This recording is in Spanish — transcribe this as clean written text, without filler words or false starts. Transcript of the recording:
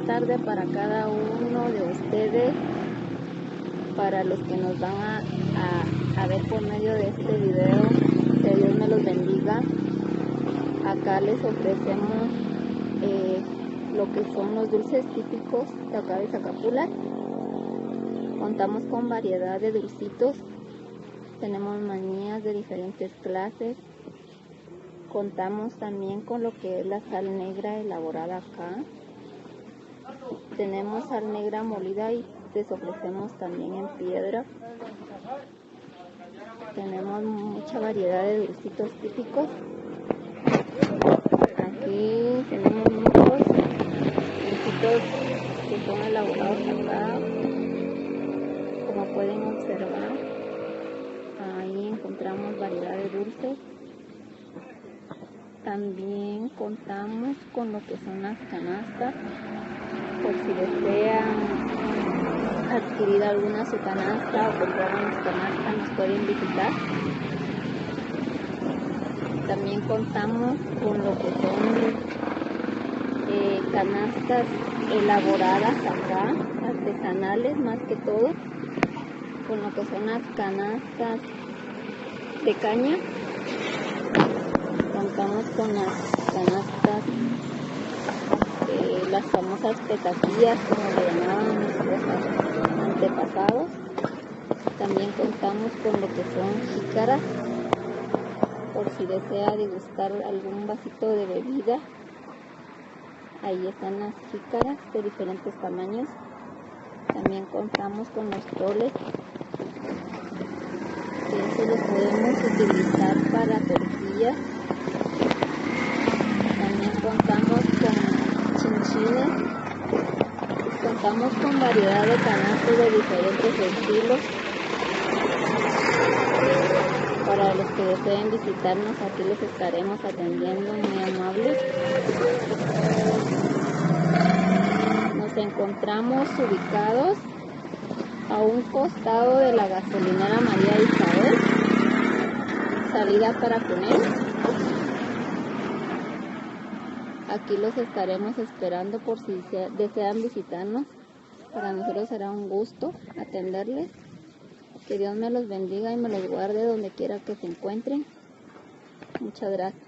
tarde para cada uno de ustedes, para los que nos van a ver por medio de este video. Que Dios me los bendiga. Acá les ofrecemos lo que son los dulces típicos de acá de Zacapula. Contamos con variedad de dulcitos. Tenemos manías de diferentes clases. Contamos también con lo que es la sal negra elaborada acá. Tenemos sal negra molida y les ofrecemos también en piedra. Tenemos mucha variedad de dulcitos típicos. Aquí tenemos muchos dulcitos que son elaborados acá. Como pueden observar, ahí encontramos variedad de dulces. También contamos con lo que son las canastas, por si desean adquirir alguna su canasta o comprar una canasta, nos pueden visitar. También contamos con lo que son canastas elaboradas acá, artesanales más que todo, con lo que son las canastas de caña. Contamos con las canastas, las famosas petaquillas, como le llamaban nuestros antepasados. También contamos con lo que son jícaras, por si desea degustar algún vasito de bebida. Ahí están las jícaras de diferentes tamaños. También contamos con los troles, que eso los podemos utilizar para tortillas. También contamos con chinchines. Contamos con variedad de canastas de diferentes estilos. Para los que deseen visitarnos, aquí les estaremos atendiendo muy amables. Nos encontramos ubicados a un costado de la gasolinera María Isabel, salida para Cunel. Aquí los estaremos esperando por si desean visitarnos. Para nosotros será un gusto atenderles. Que Dios me los bendiga y me los guarde donde quiera que se encuentren. Muchas gracias.